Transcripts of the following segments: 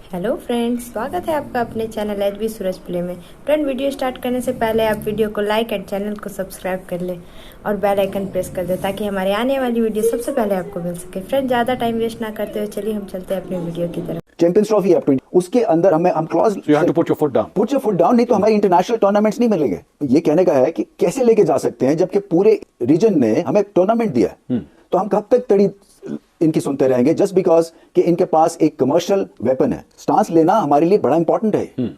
Hello friends, स्वागत है आपका अपने चैनल एचबी सूरज प्ले में। फ्रेंड, वीडियो स्टार्ट करने से पहले आप वीडियो को लाइक एंड चैनल को सब्सक्राइब कर लें और बेल आइकन प्रेस कर दें ताकि हमारे आने वाली वीडियो सबसे पहले आपको मिल सके। फ्रेंड, ज़्यादा टाइम वेस्ट ना करते हुए चलिए हम चलते हैं अपनी वीडियो की तरफ। चैंपियंस ट्रॉफी है F20, उसके अंदर हम clause So you have to put your foot down. Put your foot down, नहीं तो हमारे इंटरनेशनल टूर्नामेंट्स नहीं मिलेंगे। ये कहने का है कि कैसे लेके जा सकते हैं जबकि पूरे रीजन ने हमें टूर्नामेंट दिया है। तो हम कब तक तड़ी इनकी सुनते रहेंगे जस्ट बिकॉज कि इनके पास एक कमर्शियल वेपन है। स्टांस लेना हमारे लिए बड़ा इंपॉर्टेंट है।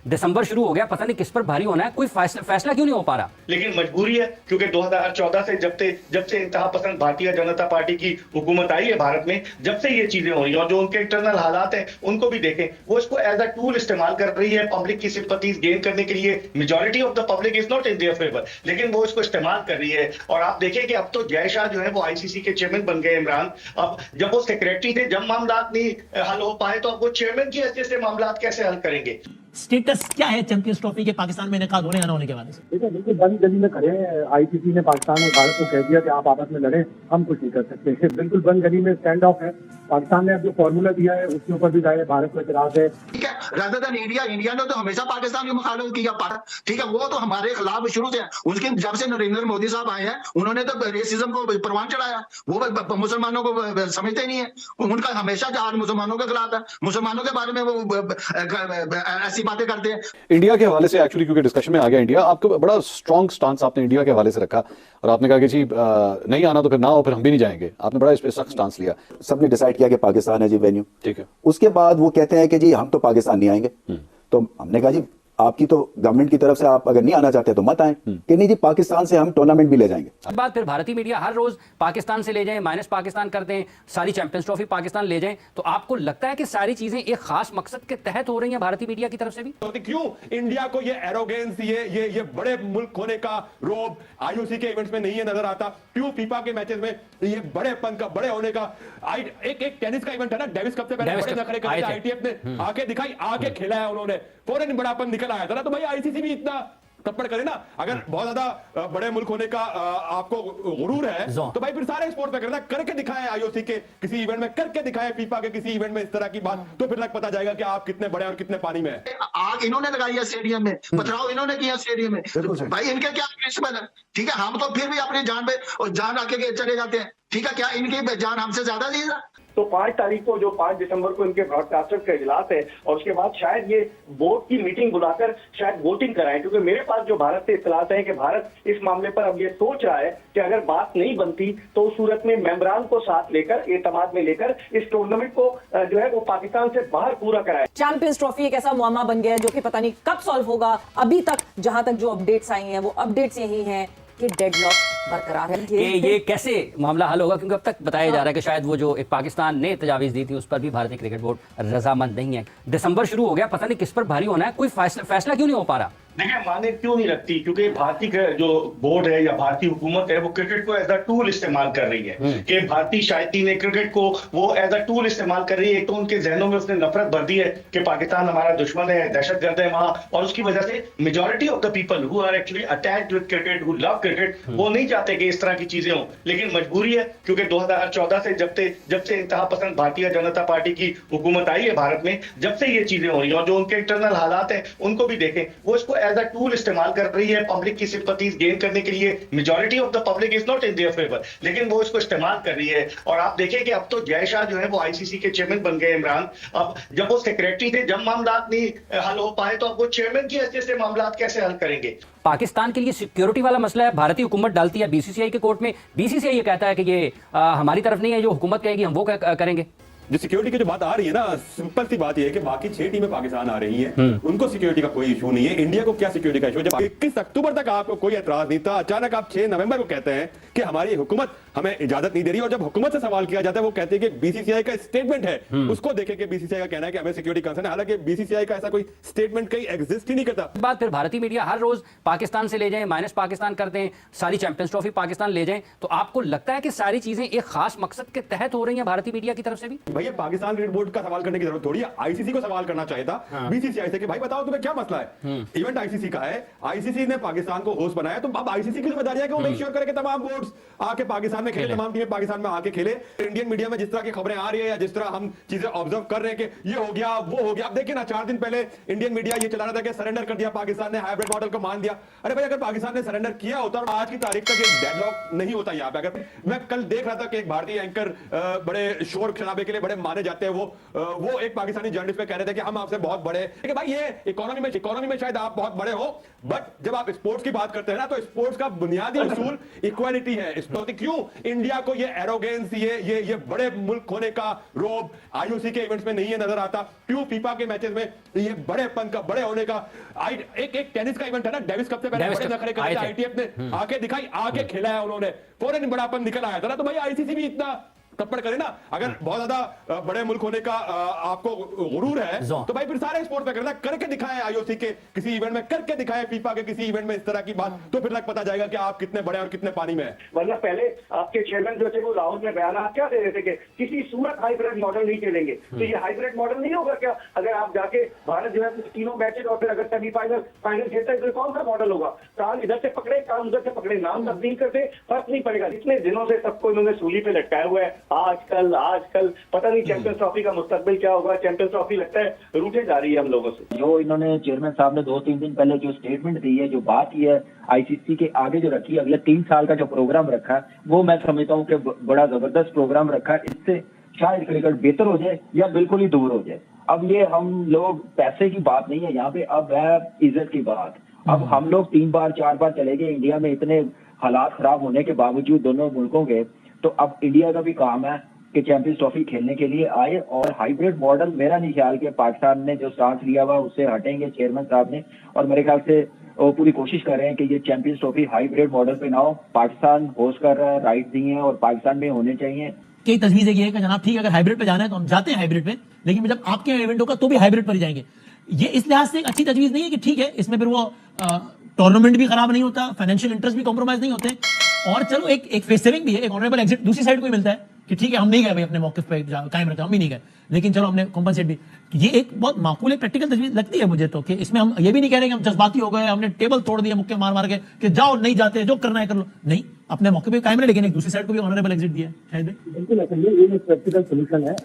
दिसंबर शुरू हो गया, पता नहीं किस पर भारी होना है, कोई फैसला क्यों नहीं हो पा रहा। लेकिन मजबूरी है क्योंकि 2014 से जब से इंतहा पसंद भारतीय जनता पार्टी की हुकूमत आई है भारत में, जब से ये चीजें हो रही हैं और जो उनके इंटरनल हालात हैं उनको भी देखें, वो इसको एज अ टूल इस्तेमाल कर रही है पब्लिक की सिंपैथीज गेन करने के लिए। Majority of the public is not in their favour, लेकिन वो इसको इस्तेमाल कर रही है। और आप देखें कि अब तो जय शाह जो है वो आईसीसी के चेयरमैन बन गए। इमरान, अब जब वो सेक्रेटरी थे, जब मामला नहीं हल हो पाए तो अब वो चेयरमैन की हैसियत से मामला कैसे हल करेंगे। स्टेटस क्या है चैंपियंस ट्रॉफी के पाकिस्तान में इनेकाद होने या ना होने के बाद? देखिए बिल्कुल बंद गली में खड़े हैं। आईसीसी ने पाकिस्तान और भारत को कह दिया कि आप आपस में लड़े, हम कुछ नहीं कर सकते। बिल्कुल बंद गली में स्टैंड ऑफ है। पाकिस्तान ने अब जो फॉर्मूला दिया है उसके ऊपर भी जाए, भारत को इतराज है। ठीक है, रादर देन इंडिया ने तो हमेशा पाकिस्तान की मुखालफत की है। ठीक है, वो तो हमारे खिलाफ शुरू से, उसके जब से नरेंद्र मोदी साहब आए हैं उन्होंने तो रेसिज्म को परवान चढ़ाया। वो मुसलमानों को समझते नहीं है, उनका हमेशा जहाज मुसलमानों के खिलाफ है। मुसलमानों के बारे में वो ऐसी बातें करते हैं। इंडिया के हवाले से एक्चुअली क्योंकि डिस्कशन में आ गया इंडिया, आपका बड़ा स्ट्रॉन्ग स्टांस आपने इंडिया के हवाले से रखा और आपने कहा कि जी नहीं आना तो फिर ना हो, फिर हम भी नहीं जाएंगे। आपने बड़ा इस पे सख्त स्टांस लिया। सबने डिसाइड किया कि पाकिस्तान है जी वेन्यू, ठीक है। उसके बाद वो कहते हैं कि जी हम तो पाकिस्तान नहीं आएंगे। तो हमने कहा जी आपकी तो गवर्नमेंट की तरफ से आप अगर नहीं आना चाहते तो मत आए। कि नहीं जी पाकिस्तान से हम टूर्नामेंट भी ले जाएंगे। बात फिर भारतीय मीडिया हर रोज पाकिस्तान से ले जाएं, माइनस पाकिस्तान कर दें, सारी चैंपियंस ट्रॉफी पाकिस्तान ले जाएं। तो आपको लगता है कि सारी चीजें एक खास मकसद के तहत हो रही हैं भारतीय मीडिया की तरफ से भी? क्यों इंडिया को ये एरोगेंस, ये बड़े मुल्क होने का रोब आईओसी के इवेंट्स में नहीं है नजर आता? क्यों फीफा के मैचेस में ये बड़ेपन का, बड़े होने का? एक टेनिस का इवेंट है ना, डेविस कप से पहले बड़े नखरे करते आईटीएफ ने आके दिखाई, आके खेला है उन्होंने, फौरन बड़ापन निकल आया था ना। तो भाई आईसीसी भी इतना थप्पड़ करे ना। अगर बहुत ज्यादा बड़े मुल्क होने का आपको गुरूर है तो भाई फिर सारे स्पोर्ट में करना, करके दिखाएं आईओसी के किसी इवेंट में, करके दिखाएं फीफा के किसी इवेंट में इस तरह की बात, तो फिर पता जाएगा कि आप कितने बड़े और कितने पानी में है। आग इन्होंने लगाई है स्टेडियम में, पथराव इन्होंने किया स्टेडियम में। भाई इनके क्या प्रिंसिपल है? ठीक है, हम तो फिर भी अपनी जान पे और जान आके चले जाते हैं। ठीक है, क्या इनकी जान हमसे ज्यादा दी है? तो 5 तारीख को, जो 5 दिसंबर को इनके ब्रॉडकास्टर का इजलास है और उसके बाद शायद ये बोर्ड की मीटिंग बुलाकर शायद वोटिंग कराएं। क्योंकि मेरे पास जो भारत से इत्तलात है कि भारत इस मामले पर अब ये सोच रहा है कि अगर बात नहीं बनती तो उस सूरत में मेंबरान को साथ लेकर, एतमाद में लेकर इस टूर्नामेंट को जो है वो पाकिस्तान से बाहर पूरा कराए। चैंपियंस ट्रॉफी एक ऐसा मुआमा बन गया है जो कि पता नहीं कब सॉल्व होगा। अभी तक जहां तक जो अपडेट्स आई हैं वो अपडेट्स यही हैं कि डेडलॉक बरकरार है। ये कैसे मामला हल होगा? क्योंकि अब तक बताया जा रहा है कि शायद वो जो एक पाकिस्तान ने तजावीज दी थी उस पर भी भारतीय क्रिकेट बोर्ड रजामंद नहीं है। दिसंबर शुरू हो गया, पता नहीं किस पर भारी होना है, कोई फैसला क्यों नहीं हो पा रहा। देखिए, माने क्यों नहीं रखती? क्योंकि भारतीय जो बोर्ड है या भारतीय हुकूमत है वो क्रिकेट को एज अ टूल इस्तेमाल कर रही है। कि भारतीय शायती ने क्रिकेट को वो एज अ टूल इस्तेमाल कर रही है। एक तो उनके जहनों में उसने नफरत भर दी है कि पाकिस्तान हमारा दुश्मन है, दहशतगर्द है वहां, और उसकी वजह से majority of the people who are actually attached with cricket, who love cricket, वो नहीं चाहते कि इस तरह की चीजें हों। लेकिन मजबूरी है क्योंकि 2014 से जब से इंतहा पसंद भारतीय जनता पार्टी की हुकूमत आई है भारत में, जब से ये चीजें हो रही हैं और जो उनके इंटरनल हालात हैं उनको भी देखें, वो इसको एज अ टूल इस्तेमाल कर रही है पब्लिक की सिंपैथीज गेन करने के लिए। Majority of the public is not in their favour, लेकिन वो इसको इस्तेमाल कर रही है। और आप देखें कि अब तो जय शाह जो है वो आईसीसी के चेयरमैन बन गए। इमरान, अब जब वो सेक्रेटरी थे, जब मामला नहीं हल हो पाए तो अब वो चेयरमैन की हैसियत से मामला कैसे हल करेंगे। पाकिस्तान के लिए सिक्योरिटी वाला मसला है, भारतीय हुकूमत डालती है बीसीसीआई के कोर्ट में, बीसीसीआई ये कहता है कि ये हमारी तरफ नहीं है, जो हुकूमत कहेगी हम वो करेंगे। जो सिक्योरिटी की जो बात आ रही है ना, सिंपल सी बात ये है कि बाकी 6 टीमें पाकिस्तान आ रही हैं, उनको सिक्योरिटी का कोई इशू नहीं है। इंडिया को क्या सिक्योरिटी का इशू है? जब 21 अक्टूबर तक आपको कोई एतराज नहीं था, अचानक आप 6 नवंबर को कहते हैं कि हमारी हुकूमत हमें इजाजत नहीं दे रही। और जब हुकूमत से सवाल किया जाता है वो कहते हैं कि बीसीसीआई का स्टेटमेंट है, उसको देखें कि बीसीसीआई का कहना है कि हमें सिक्योरिटी कंसर्न है, हालांकि बीसीसीआई का ऐसा कोई स्टेटमेंट कहीं एग्जिस्ट ही नहीं करता। बात फिर भारतीय मीडिया हर रोज पाकिस्तान से ले जाएं, माइनस पाकिस्तान कर दें, सारी चैंपियंस ट्रॉफी पाकिस्तान ले जाएं। तो आपको लगता है कि सारी चीजें एक खास मकसद के तहत हो रही हैं भारतीय मीडिया की तरफ से भी? भाई ये पाकिस्तान क्रिकेट बोर्ड का सवाल करने की जरूरत थोड़ी है, आईसीसी को सवाल करना चाहिए था, बीसीसीआई से कि भाई बताओ तुम्हें क्या मसला है। इवेंट आईसीसी का है, आईसीसी ने पाकिस्तान को होस्ट बनाया, तो अब आईसीसी की जिम्मेदारी है कि वो मेक श्योर करे कि तमाम बोर्ड्स आके पाकिस्तान में खेले, तमाम टीमें पाकिस्तान में आके खेले। इंडियन मीडिया में जिस तरह की खबरें आ रही है या जिस तरह हम चीजें ऑब्जर्व कर रहे हैं कि ये हो गया वो हो गया, अब देखिए ना 4 दिन पहले इंडियन मीडिया ये चला रहा था कि सरेंडर कर दिया पाकिस्तान ने, हाइब्रिड मॉडल को मान दिया। अरे भाई अगर पाकिस्तान ने सरेंडर किया होता और आज की तारीख तक एक डेडलॉक नहीं होता यहाँ पे। अगर मैं कल देख रहा था कि एक भारतीय एंकर बड़े शोर शराबे के लिए बड़े माने जाते हैं, वो एक पाकिस्तानी जर्नलिस्ट पे कह रहे थे कि हम आपसे बहुत बड़े, कि भाई ये इकोनॉमी में शायद आप बहुत बड़े हो, बट जब आप स्पोर्ट्स की बात करते हैं ना तो स्पोर्ट्स का बुनियादी उसूल इक्वालिटी है। क्यों इंडिया को ये एरोगेंस, ये बड़े मुल्क होने का रोब आईओसी के इवेंट्स में नहीं है नजर आता, क्यों फीफा के मैचेस में ये बड़ेपन का, बड़े होने का। एक टेनिस का इवेंट है ना, डेविस कप से पहले बड़े नखरे करते थे, आईटीएफ ने आके दिखाई, आके खेला है उन्होंने, फौरन बड़ापन निकल आया था ना। तो भाई आईसीसी भी इतना तप्पड़ करे ना, अगर बहुत ज्यादा बड़े मुल्क होने का आपको गुरूर है तो भाई फिर सारे स्पोर्ट में करना, करके दिखाएं आईओसी के किसी इवेंट में, करके दिखाएं फीफा के किसी इवेंट में इस तरह की बात, तो फिर तक पता जाएगा कि आप कितने बड़े और कितने पानी में है। वरना पहले आपके चेयरमैन जो थे वो लाहौर में बयान क्या दे रहे थे कि किसी सूरत हाइब्रिड मॉडल नहीं खेलेंगे, तो ये हाइब्रिड मॉडल नहीं होगा क्या? अगर आप जाके भारत जो है तीनों मैचेस और फिर अगर सेमीफाइनल फाइनल खेलता है तो कौन सा मॉडल होगा? कान इधर से पकड़े, कान उधर से पकड़े, नाम तब्दील करते, फर्क नहीं पड़ेगा। इतने दिनों से सबको इन्होंने सूली पे लटकाया हुआ है, आजकल पता नहीं चैंपियंस ट्रॉफी का मुस्तकबिल क्या होगा। चैंपियंस ट्रॉफी लगता है रूठे जा रही है हम लोगों से। जो इन्होंने चेयरमैन साहब ने 2-3 दिन पहले जो स्टेटमेंट दी है, जो बात की है आईसीसी के आगे जो रखी है, अगले 3 साल का जो प्रोग्राम रखा है, वो मैं समझता हूँ कि बड़ा जबरदस्त प्रोग्राम रखा है। इससे शायद क्रिकेट बेहतर हो जाए या बिल्कुल ही दूर हो जाए। अब ये हम लोग पैसे की बात नहीं है यहाँ पे, अब है इज्जत की बात। अब हम लोग 3 बार 4 बार चले गए इंडिया में, इतने हालात खराब होने के बावजूद दोनों मुल्कों के, तो अब इंडिया का भी काम है कि चैंपियंस ट्रॉफी खेलने के लिए आए। और हाइब्रिड मॉडल मेरा नहीं ख्याल कि पाकिस्तान ने जो स्टांस लिया हुआ उससे हटेंगे चेयरमैन साहब ने, और मेरे ख्याल से वो पूरी कोशिश कर रहे हैं कि ये चैंपियंस ट्रॉफी हाइब्रिड मॉडल पे ना हो। पाकिस्तान होस्ट कर रहा है, राइट दिए हैं और पाकिस्तान में होने चाहिए। कई तजवीज़ ये है कि जनाब ठीक है अगर हाइब्रिड पे जाना है तो हम जाते हैं हाइब्रिड पे, लेकिन जब आपके इवेंट होगा तो भी हाइब्रिड पर ही जाएंगे। ये इस लिहाज से एक अच्छी तजवीज़ नहीं है कि ठीक है इसमें फिर वो टूर्नामेंट भी खराब नहीं होता, फाइनेंशियल इंटरेस्ट भी कॉम्प्रोमाइज नहीं होते, और चलो एक फेस सेविंग भी है, एक ऑनरेबल एग्जिट दूसरी साइड को ही मिलता है कि ठीक है हम नहीं गए भाई अपने मौके पे कायम रखते, हम भी नहीं गए, लेकिन चलो हमने कॉम्पनसेट भी। ये एक बहुत माकूल एक प्रैक्टिकल तजवीज लगती है मुझे तो, कि इसमें हम ये भी नहीं कह रहे कि हम जज्बाती हो गए, हमने टेबल तोड़ दिया मुक्के मार मार के कि जाओ नहीं जाते, जो करना है कर लो, नहीं अपने मौके पे कायम रहे, लेकिन एक दूसरी साइड को भी ऑनरेबल एग्जिट दिया है। बिल्कुल ऐसा ये एक प्रैक्टिकल सोल्यूशन है।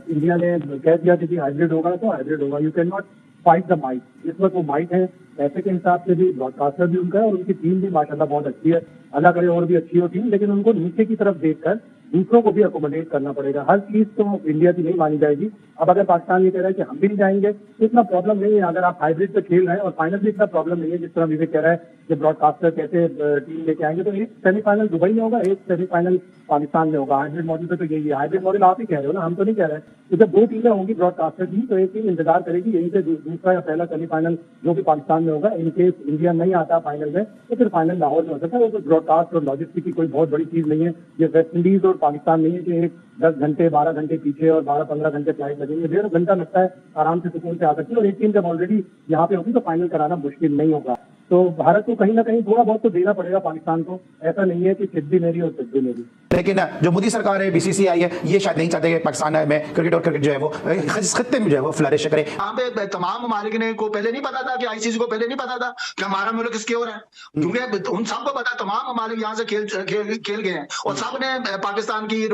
इंडिया ने कह दिया कि हाइब्रिड होगा तो हाइब्रिड होगा, you can not fight the might. इस वक्त वो माइट है, पैसे के हिसाब से भी ब्रॉडकास्टर भी उनका है और उनकी टीम भी माशाल्लाह बहुत अच्छी है, अल्लाह करे और भी अच्छी हो टीम, लेकिन उनको नीचे की तरफ देखकर दूसरों को भी अकोमोडेट करना पड़ेगा। हर चीज तो इंडिया की नहीं मानी जाएगी। अब अगर पाकिस्तान ये कह रहा है कि हम भी नहीं जाएंगे तो इतना प्रॉब्लम नहीं है। अगर आप हाइब्रिड पे खेल रहे हैं और फाइनल भी इतना प्रॉब्लम नहीं है जिस तरह विवेक कह रहा है कि ब्रॉडकास्टर कैसे टीम लेके आएंगे, तो एक सेमीफाइनल दुबई में होगा, एक सेमीफाइनल पाकिस्तान में होगा। हाइब्रिड मॉडल पे तो यही है, हाइब्रिड मॉडल आप ही कह रहे हो ना, हम तो नहीं कह रहे हैं। तो जब 2 टीमें होंगी ब्रॉडकास्टर की तो एक टीम इंतजार करेगी यहीं से दूसरा या पहला सेमीफाइनल जो कि पाकिस्तान में होगा। इनकेस इंडिया नहीं आता फाइनल में तो फिर फाइनल लाहौर में हो सकता है। वो तो ब्रॉडकास्ट और लॉजिस्टिक की कोई बहुत बड़ी चीज नहीं है। ये वेस्ट इंडीज और पाकिस्तान नहीं है कि 10 घंटे 12 घंटे पीछे और 12-15 घंटे फ्लाइट लगेंगे, 1.5 घंटा लगता है, आराम से सुकून से आ सकती है। और एक टीम जब ऑलरेडी यहाँ पे होगी तो फाइनल कराना मुश्किल नहीं होगा। तो भारत को कहीं ना कहीं थोड़ा बहुत तो देना पड़ेगा पाकिस्तान को, ऐसा नहीं है कि सिद्धि मेरी और सिद्धि मेरी। लेकिन जो मोदी सरकार है, बीसीसीआई है, ये शायद नहीं चाहते कि पाकिस्तान में क्रिकेट और क्रिकेट जो है वो इस खत्ते में जो है वो फ्लरिश करे। यहाँ पे तमाम ममालिक ने को पहले नहीं पता था कि आईसीसी को पहले नहीं पता था कि हमारा मुल्क किसकी ओर है, क्योंकि उन सबको पता, तमाम ममालिक यहाँ से खेल गए हैं और सबने पाकिस्तान की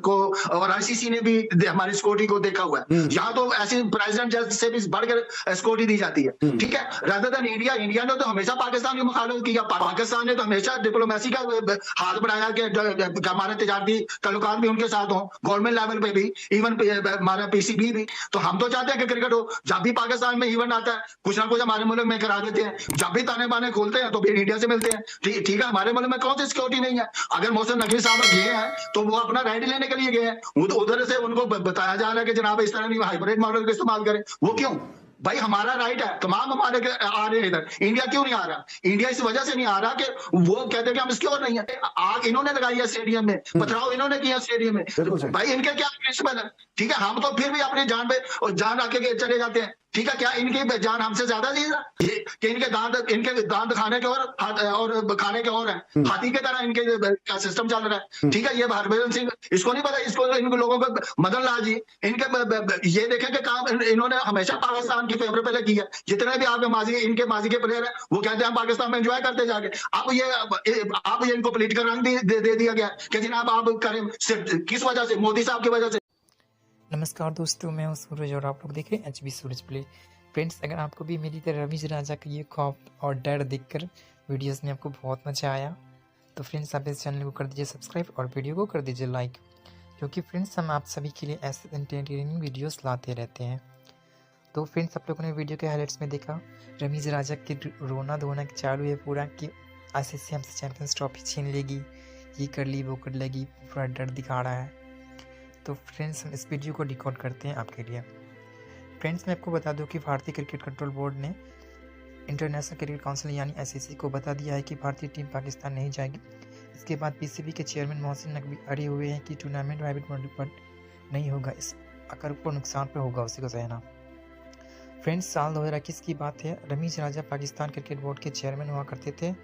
को और आईसीसी ने भी हमारी स्कोरिंग को देखा हुआ है। यहाँ तो ऐसी प्रेसिडेंट जज से भी बढ़कर स्कोरिंग दी जाती है, ठीक है, रादर देन इंडिया ने तो हमेशा पाकिस्तान की मुखालफत किया। पाकिस्तान ने तो हमेशा डिप्लोमेसी का हाथ बढ़ाया कि हमारे तिजारती ताल्लुकात भी उनके साथ हो, गवर्नमेंट लेवल पे भी, इवन हमारा पीसीबी भी। तो हम तो चाहते हैं कि क्रिकेट हो। जब भी पाकिस्तान में इवेंट आता है कुछ ना कुछ हमारे मुल्क में करा देते हैं, जब भी ताने बाने खोलते हैं तो भी इंडिया से मिलते हैं। ठीक है, हमारे मुल्क में कौन सी सिक्योरिटी नहीं है? अगर मोहसिन नकवी साहब गए हैं तो वो अपना राइड लेने के लिए गए हैं, उधर से उनको बताया जा रहा है कि जनाब इस तरह नहीं हाइब्रिड मॉडल का इस्तेमाल करें। वो क्यों भाई? हमारा राइट है, तमाम हमारे आ रहे हैं इधर। इंडिया क्यों नहीं आ रहा? इंडिया इस वजह से नहीं आ रहा कि वो कहते हैं कि हम सिक्योर नहीं है। आग इन्होंने लगाई है स्टेडियम में, पथराव इन्होंने किया स्टेडियम में, भाई इनके क्या प्रिंसिपल है? ठीक है, हम तो फिर भी अपनी जान पे और जान रख के चले जाते हैं, ठीक है, क्या इनकी जान हमसे ज्यादा दी है? ये कि इनके दांत खाने के और खाने के और है, हाथी के तरह इनके का सिस्टम चल रहा है। ठीक है, ये हरभजन सिंह इसको नहीं पता, इसको इन लोगों को मदन लाल जी इनके ये देखें कि काम इन्होंने हमेशा पाकिस्तान की फेवर पहले की है। जितने भी आपके इनके माजी के प्लेयर है वो कहते हैं हम पाकिस्तान में एंजॉय करते जाके। अब ये इनको पॉलिटिकल रंग दे दिया गया कि जनाब आप करें, किस वजह से? मोदी साहब की वजह से। नमस्कार दोस्तों, मैं हूं सूरज और आप लोग देख रहे हैं एचबी सूरज प्ले। फ्रेंड्स, अगर आपको भी मेरी तरह रमीज राजा का ये खौफ और डर देखकर वीडियोस में आपको बहुत मजा आया तो फ्रेंड्स आप इस चैनल को कर दीजिए सब्सक्राइब और वीडियो को कर दीजिए लाइक, क्योंकि फ्रेंड्स हम आप सभी के लिए ऐसे एंटरटेनिंग वीडियोस लाते रहते हैं। तो फ्रेंड्स, आप लोगों ने वीडियो के हाइलाइट्स में देखा रमीज राजा की रोना धोना चालू है पूरा कि आईसीसी हमसे चैंपियंस ट्रॉफी छीन लेगी, ये कर ली वो कर लेगी, पूरा डर दिखा रहा है। तो फ्रेंड्स, हम इस वीडियो को रिकॉर्ड करते हैं आपके लिए। फ्रेंड्स, मैं आपको बता दूं कि भारतीय क्रिकेट कंट्रोल बोर्ड ने इंटरनेशनल क्रिकेट काउंसिल यानी आईसीसी को बता दिया है कि भारतीय टीम पाकिस्तान नहीं जाएगी। इसके बाद पीसीबी के चेयरमैन मोहसिन नकवी अड़े हुए हैं कि टूर्नामेंट हाइब्रिड मॉडल पर नहीं होगा, इस अकर को नुकसान पर होगा उसी को सहना। फ्रेंड्स, साल 2021 की बात है, रमीज राजा पाकिस्तान क्रिकेट बोर्ड के चेयरमैन हुआ करते थे।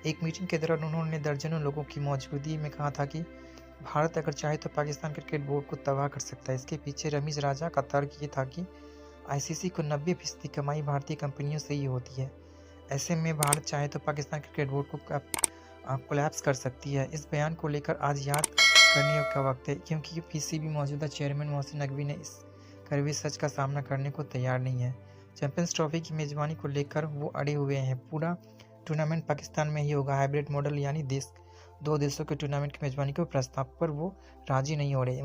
एक मीटिंग के दौरान उन्होंने दर्जनों लोगों की मौजूदगी में कहा था कि भारत अगर चाहे तो पाकिस्तान क्रिकेट बोर्ड को तबाह कर सकता है। इसके पीछे रमीज राजा का तर्क ये था कि आईसीसी को 90% कमाई भारतीय कंपनियों से ही होती है, ऐसे में भारत चाहे तो पाकिस्तान क्रिकेट बोर्ड को कोलैप्स कर सकती है। इस बयान को लेकर आज याद करने का वक्त है, क्योंकि पीसीबी मौजूदा चेयरमैन मोहसिन नकवी ने इस कड़वे सच का सामना करने को तैयार नहीं है। चैंपियंस ट्रॉफी की मेजबानी को लेकर वो अड़े हुए हैं। पूरा टूर्नामेंट पाकिस्तान में ही होगा, हाइब्रिड मॉडल यानी दो देशों के टूर्नामेंट की मेजबानी के प्रस्ताव पर वो राजी नहीं हो रहे।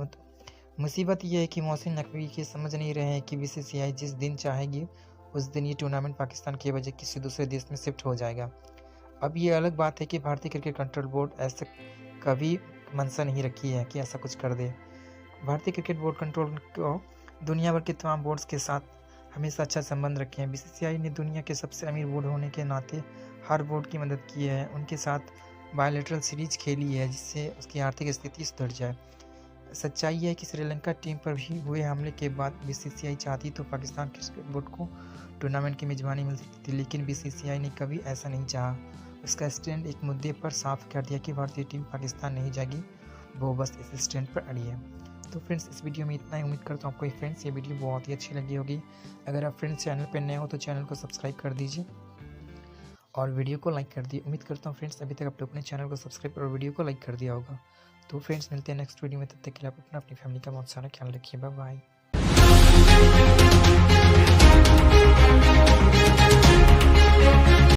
मुसीबत यह है कि मोहसिन नकवी ये समझ नहीं रहे हैं कि बीसीसीआई जिस दिन चाहेगी उस दिन ये टूर्नामेंट पाकिस्तान के बजाय किसी दूसरे देश में शिफ्ट हो जाएगा। अब ये अलग बात है कि भारतीय क्रिकेट कंट्रोल बोर्ड ऐसे कभी मंशा नहीं रखी है कि ऐसा कुछ कर दे। भारतीय क्रिकेट बोर्ड कंट्रोल को दुनिया भर के तमाम बोर्ड्स के साथ हमेशा अच्छा संबंध रखे हैं। बीसीसीआई ने दुनिया के सबसे अमीर बोर्ड होने के नाते हर बोर्ड की मदद की है, उनके साथ बायलैटरल सीरीज खेली है जिससे उसकी आर्थिक स्थिति सुधर जाए। सच्चाई है कि श्रीलंका टीम पर भी हुए हमले के बाद बीसीसीआई चाहती तो पाकिस्तान क्रिकेट बोर्ड को टूर्नामेंट की मेजबानी मिल सकती थी, लेकिन बीसीसीआई ने कभी ऐसा नहीं चाहा। उसका स्टैंड एक मुद्दे पर साफ कर दिया कि भारतीय टीम पाकिस्तान नहीं जाएगी, वो बस इस स्टैंड पर अड़ी है। तो फ्रेंड्स, इस वीडियो में इतना ही। उम्मीद करता हूँ आपको फ्रेंड्स ये वीडियो बहुत ही अच्छी लगी होगी। अगर आप फ्रेंड्स चैनल पर नए हो तो चैनल को सब्सक्राइब कर दीजिए और वीडियो को लाइक कर दिए। उम्मीद करता हूँ फ्रेंड्स अभी तक आप लोग अपने चैनल को सब्सक्राइब और वीडियो को लाइक कर दिया होगा। तो फ्रेंड्स, मिलते हैं नेक्स्ट वीडियो में, तब तक के लिए आप अपनी फैमिली का बहुत सारा ख्याल रखिए। Bye bye.